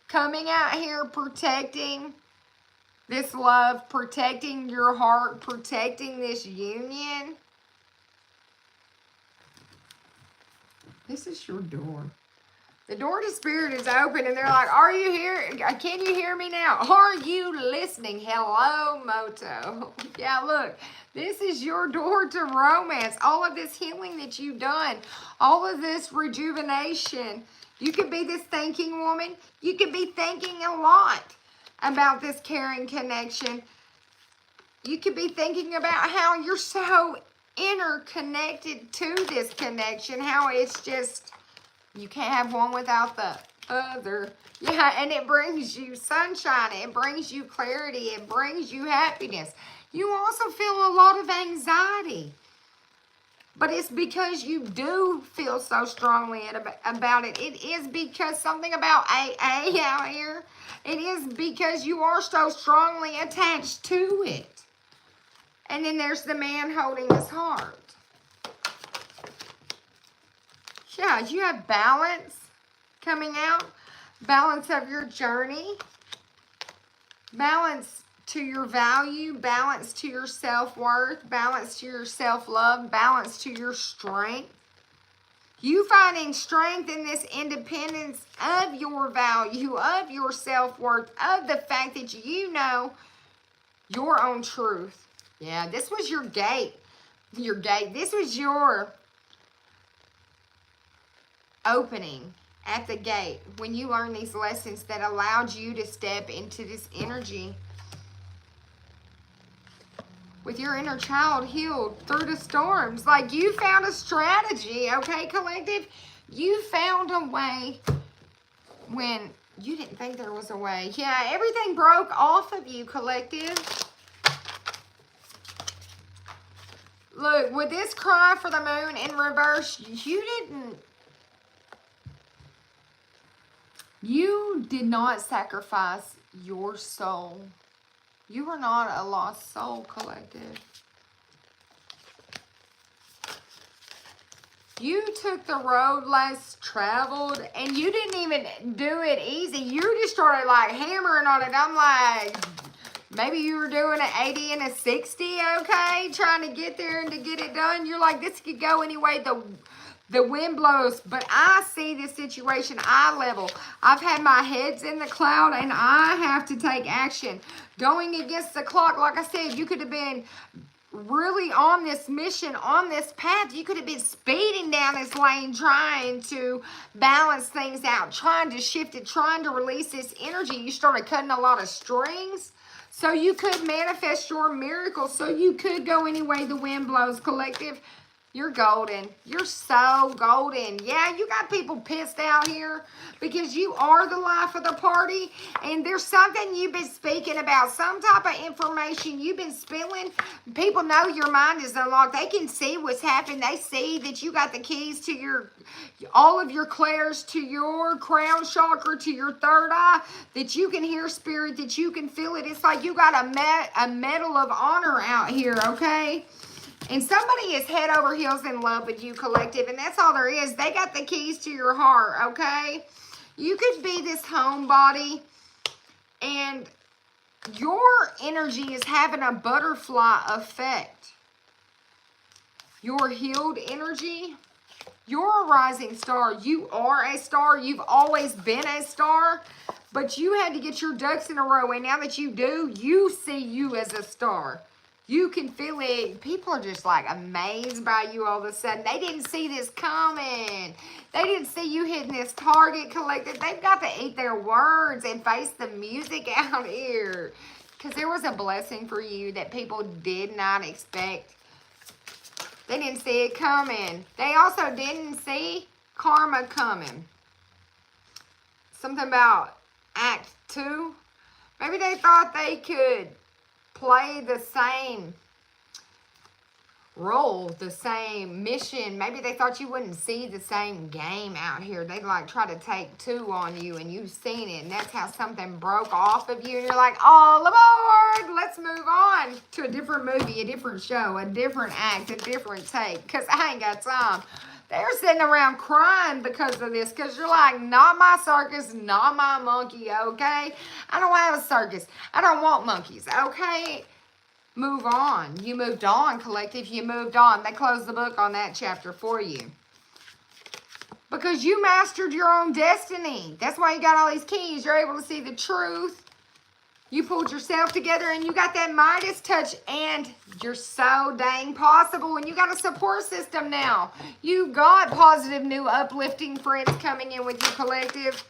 coming out here protecting this love, protecting your heart, protecting this union. This is your door. The door to spirit is open, and they're like, are you here? Can you hear me now? Are you listening? Hello, Moto. Yeah, look. This is your door to romance. All of this healing that you've done. All of this rejuvenation. You could be this thinking woman. You could be thinking a lot about this caring connection. You could be thinking about how you're so interconnected to this connection. How it's just, you can't have one without the other. Yeah, and it brings you sunshine. It brings you clarity. It brings you happiness. You also feel a lot of anxiety. But it's because you do feel so strongly about it. It is because something about AA out here. It is because you are so strongly attached to it. And then there's the man holding his heart. Yeah, you have balance coming out. Balance of your journey. Balance to your value. Balance to your self-worth. Balance to your self-love. Balance to your strength. You finding strength in this independence of your value, of your self-worth, of the fact that you know your own truth. Yeah, this was your gate. Your gate. This was your opening at the gate when you learned these lessons that allowed you to step into this energy with your inner child healed through the storms. Like, you found a strategy, okay, collective? You found a way when you didn't think there was a way. Yeah, everything broke off of you, collective. Look, with this cry for the moon in reverse, you did not sacrifice your soul. You are not a lost soul, collective. You took the road less traveled, and you didn't even do it easy. You just started like hammering on it. I'm like, maybe you were doing an 80 and a 60, okay? Trying to get there and to get it done. You're like, this could go any way the wind blows. But I see this situation eye level. I've had my heads in the cloud, and I have to take action. Going against the clock, like I said, you could have been really on this mission, on this path. You could have been speeding down this lane, trying to balance things out, trying to shift it, trying to release this energy. You started cutting a lot of strings so you could manifest your miracle, so you could go any way the wind blows, collective. You're golden. You're so golden. Yeah, you got people pissed out here because you are the life of the party. And there's something you've been speaking about, some type of information you've been spilling. People know your mind is unlocked. They can see what's happening. They see that you got the keys to your, all of your clairs, to your crown chakra, to your third eye, that you can hear spirit, that you can feel it. It's like you got a medal of honor out here, okay? And somebody is head over heels in love with you, collective, and that's all there is. They got the keys to your heart, okay? You could be this homebody, and your energy is having a butterfly effect. Your healed energy, you're a rising star. You are a star. You've always been a star, but you had to get your ducks in a row, and now that you do, you see you as a star. You can feel it. People are just like amazed by you all of a sudden. They didn't see this coming. They didn't see you hitting this target, collective. They've got to eat their words and face the music out here. Because there was a blessing for you that people did not expect. They didn't see it coming. They also didn't see karma coming. Something about Act 2. Maybe they thought they could play the same role, the same mission. Maybe they thought you wouldn't see the same game out here. They'd like try to take two on you, and you've seen it, and that's how something broke off of you, and you're like, all aboard, let's move on to a different movie, a different show, a different act, a different take, because I ain't got time. They're sitting around crying because of this, because you're like, not my circus, not my monkey, okay? I don't have a circus. I don't want monkeys, okay? Move on. You moved on, collective. You moved on. They closed the book on that chapter for you. Because you mastered your own destiny. That's why you got all these keys. You're able to see the truth. You pulled yourself together and you got that Midas touch, and you're so dang possible, and you got a support system now. You got positive, new, uplifting friends coming in with you, collective.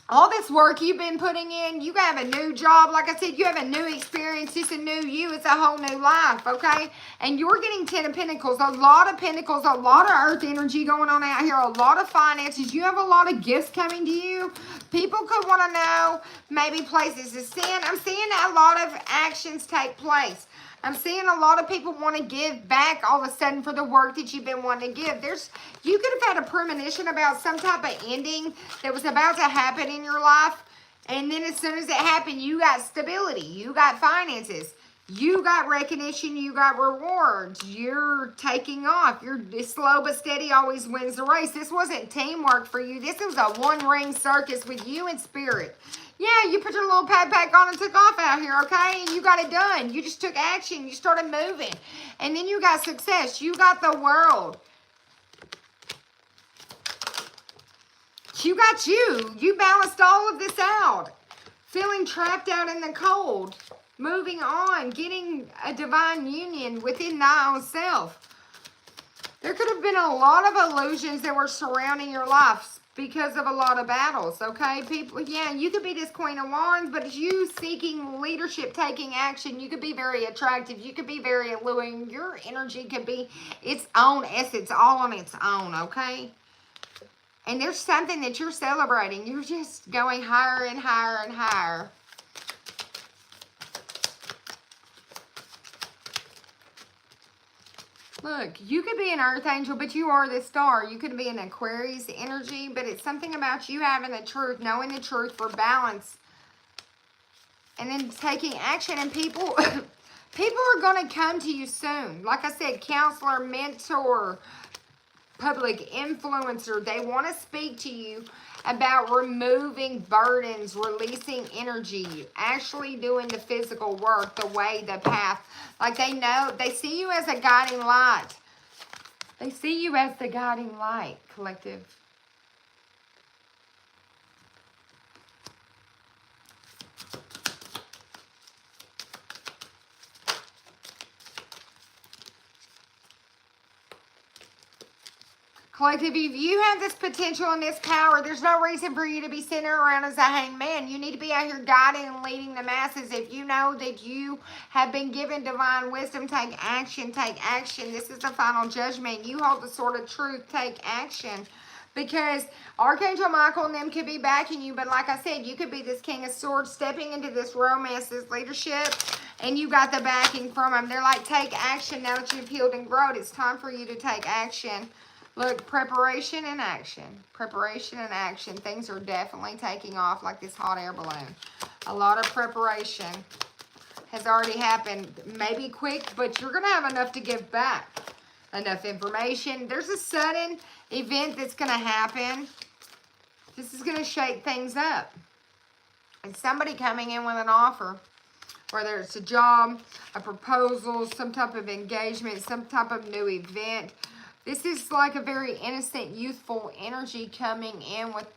All this work you've been putting in, you have a new job. Like I said, you have a new experience. It's a new you. It's a whole new life, okay? And you're getting 10 of Pentacles, a lot of Pentacles, a lot of Earth energy going on out here, a lot of finances. You have a lot of gifts coming to you. People could want to know maybe places to send. I'm seeing a lot of actions take place. I'm seeing a lot of people want to give back all of a sudden for the work that you've been wanting to give. You could have had a premonition about some type of ending that was about to happen in your life. And then as soon as it happened, you got stability. You got finances. You got recognition. You got rewards. You're taking off. You're slow but steady always wins the race. This wasn't teamwork for you. This was a one-ring circus with you and spirit. Yeah, you put your little backpack on and took off out here, okay? And you got it done. You just took action. You started moving. And then you got success. You got the world. You got you. You balanced all of this out. Feeling trapped out in the cold. Moving on. Getting a divine union within thy own self. There could have been a lot of illusions that were surrounding your life because of a lot of battles, okay? People, yeah, you could be this Queen of Wands, but it's you seeking leadership, taking action. You could be very attractive. You could be very alluring. Your energy could be its own essence, all on its own, okay? And there's something that you're celebrating. You're just going higher and higher and higher. Look, you could be an earth angel, but you are this star. You could be an Aquarius energy, but it's something about you having the truth, knowing the truth for balance, and then taking action. And people, people are going to come to you soon. Like I said, counselor, mentor, public influencer. They want to speak to you about removing burdens, releasing energy, actually doing the physical work, the way, the path. Like they know, they see you as a guiding light. They see you as the guiding light, collective. Collective, if you have this potential and this power, there's no reason for you to be sitting around as a hangman. You need to be out here guiding and leading the masses. If you know that you have been given divine wisdom, take action, take action. This is the final judgment. You hold the sword of truth, take action. Because Archangel Michael and them could be backing you, but like I said, you could be this King of Swords stepping into this romance, this leadership, and you got the backing from them. They're like, take action now that you've healed and grown. It's time for you to take action. Look, preparation and action. Preparation and action. Things are definitely taking off like this hot air balloon. A lot of preparation has already happened. Maybe quick, but you're going to have enough to give back. Enough information. There's a sudden event that's going to happen. This is going to shake things up. And somebody coming in with an offer. Whether it's a job, a proposal, some type of engagement, some type of new event. This is like a very innocent, youthful energy coming in with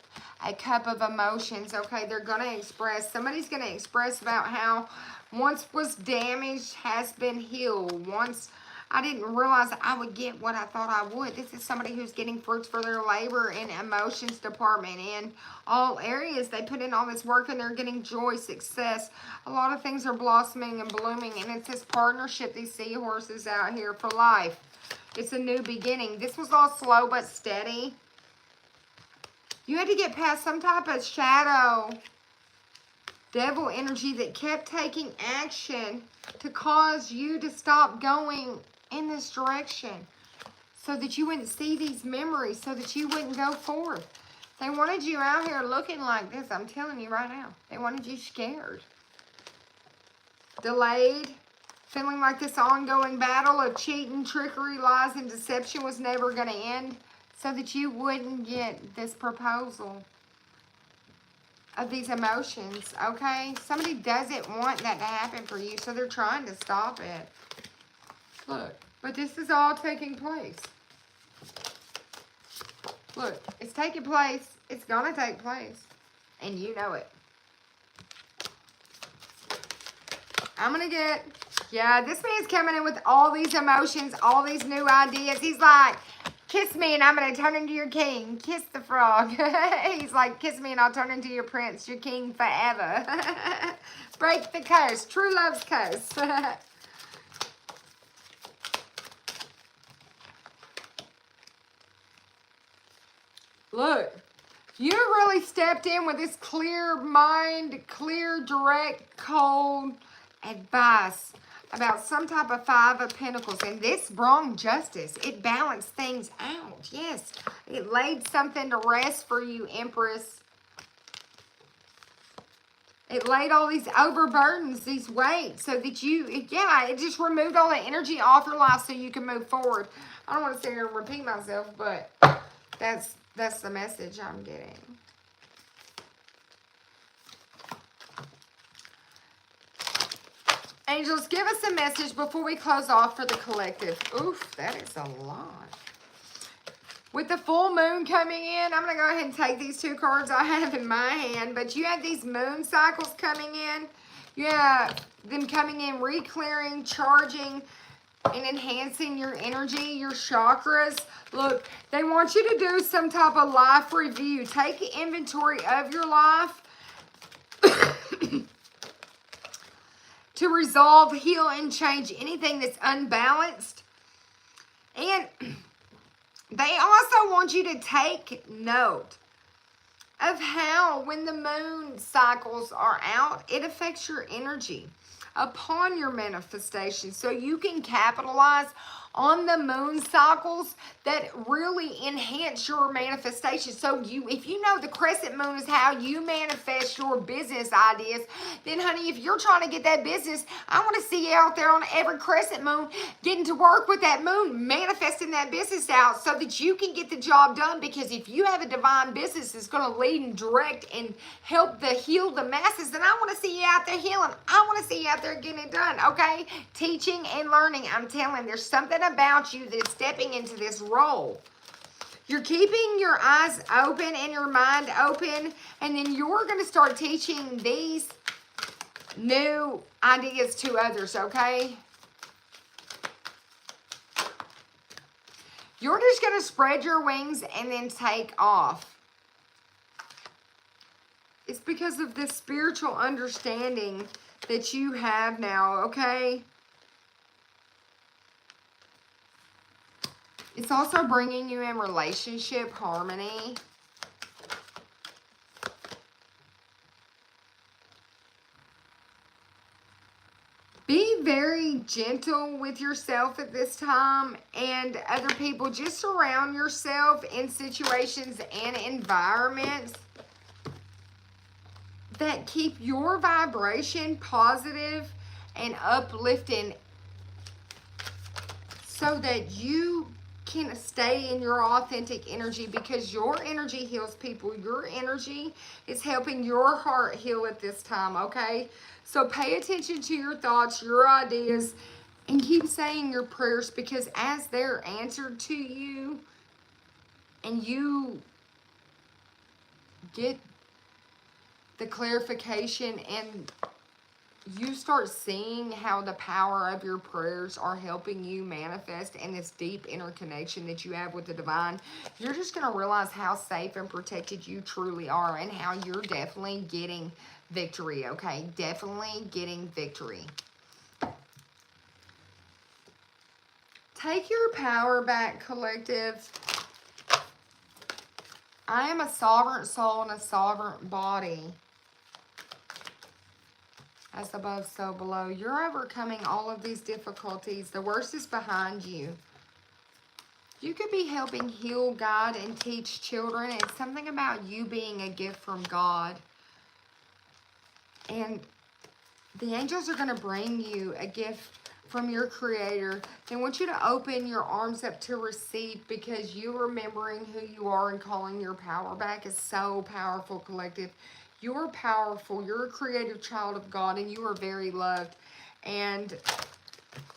a cup of emotions, okay? They're going to express, somebody's going to express about how once was damaged has been healed. Once I didn't realize I would get what I thought I would. This is somebody who's getting fruits for their labor in emotions department. In all areas, they put in all this work and they're getting joy, success. A lot of things are blossoming and blooming. And it's this partnership, these seahorses out here for life. It's a new beginning. This was all slow but steady. You had to get past some type of shadow, devil energy that kept taking action to cause you to stop going in this direction. So that you wouldn't see these memories. So that you wouldn't go forth. They wanted you out here looking like this. I'm telling you right now. They wanted you scared. Delayed. Feeling like this ongoing battle of cheating, trickery, lies, and deception was never going to end. So that you wouldn't get this proposal of these emotions, okay? Somebody doesn't want that to happen for you, so they're trying to stop it. Look, but this is all taking place. Look, it's taking place. It's going to take place. And you know it. I'm going to get... Yeah, this man's coming in with all these emotions, all these new ideas. He's like, kiss me and I'm going to turn into your king. Kiss the frog. He's like, kiss me and I'll turn into your prince, your king forever. Break the curse. True love's curse. Look, you really stepped in with this clear mind, clear, direct, cold advice about some type of Five of Pentacles. And this brought justice. It balanced things out. Yes. It laid something to rest for you, Empress. It laid all these overburdens, these weights, so that you, yeah, it just removed all the energy off your life so you can move forward. I don't want to sit here and repeat myself, but that's the message I'm getting. Angels, give us a message before we close off for the collective. Oof, that is a lot. With the full moon coming in, I'm going to go ahead and take these two cards I have in my hand. But you have these moon cycles coming in. You have them coming in, re-clearing, charging, and enhancing your energy, your chakras. Look, they want you to do some type of life review. Take inventory of your life. To resolve, heal, and change anything that's unbalanced. And they also want you to take note of how when the moon cycles are out, it affects your energy upon your manifestation. So you can capitalize on the moon cycles that really enhance your manifestation. So if you know the crescent moon is how you manifest your business ideas, then honey, if you're trying to get that business, I want to see you out there on every crescent moon, getting to work with that moon, manifesting that business out so that you can get the job done. Because if you have a divine business that's going to lead and direct and help heal the masses, then I want to see you out there healing. I want to see you out there getting it done, okay? Teaching and learning. I'm telling you, there's something about you that's stepping into this role. You're keeping your eyes open and your mind open, and then you're going to start teaching these new ideas to others, okay? You're just going to spread your wings and then take off. It's because of this spiritual understanding that you have now, okay? It's also bringing you in relationship harmony. Be very gentle with yourself at this time and other people. Just surround yourself in situations and environments that keep your vibration positive and uplifting so that you can stay in your authentic energy, because your energy heals people. Your energy is helping your heart heal at this time, okay? So pay attention to your thoughts, your ideas, and keep saying your prayers, because as they're answered to you and you get the clarification and you start seeing how the power of your prayers are helping you manifest and this deep interconnection that you have with the divine, you're just going to realize how safe and protected you truly are and how you're definitely getting victory, okay? Definitely getting victory. Take your power back, collective. I am a sovereign soul and a sovereign body. As above, so below. You're overcoming all of these difficulties. The worst is behind you. You could be helping heal, guide, and teach children. It's something about you being a gift from God. And the angels are going to bring you a gift from your Creator. They want you to open your arms up to receive, because you remembering who you are and calling your power back is so powerful, collective. You're powerful. You're a creative child of God, and you are very loved. And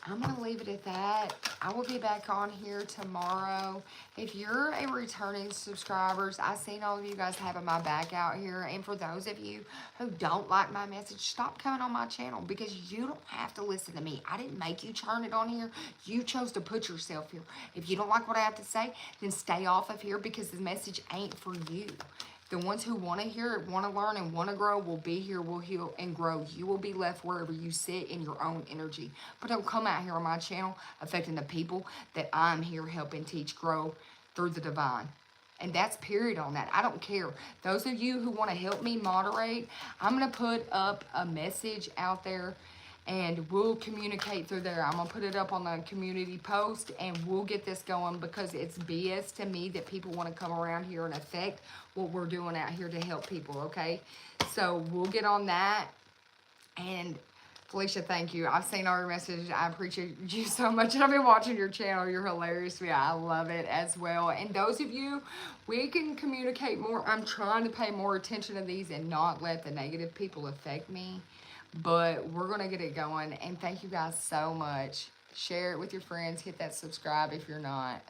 I'm going to leave it at that. I will be back on here tomorrow. If you're a returning subscribers, I've seen all of you guys having my back out here. And for those of you who don't like my message, stop coming on my channel, because you don't have to listen to me. I didn't make you turn it on here. You chose to put yourself here. If you don't like what I have to say, then stay off of here, because the message ain't for you. The ones who want to hear it, want to learn, and want to grow will be here, will heal, and grow. You will be left wherever you sit in your own energy. But don't come out here on my channel affecting the people that I'm here helping teach, grow through the divine. And that's period on that. I don't care. Those of you who want to help me moderate, I'm going to put up a message out there, and we'll communicate through there. I'm going to put it up on the community post, and we'll get this going, because it's BS to me that people want to come around here and affect what we're doing out here to help people, okay? So we'll get on that. And Felicia, thank you. I've seen all your messages. I appreciate you so much. And I've been watching your channel. You're hilarious to me. I love it as well. And those of you, we can communicate more. I'm trying to pay more attention to these and not let the negative people affect me. But we're going to get it going. And thank you guys so much. Share it with your friends. Hit that subscribe if you're not.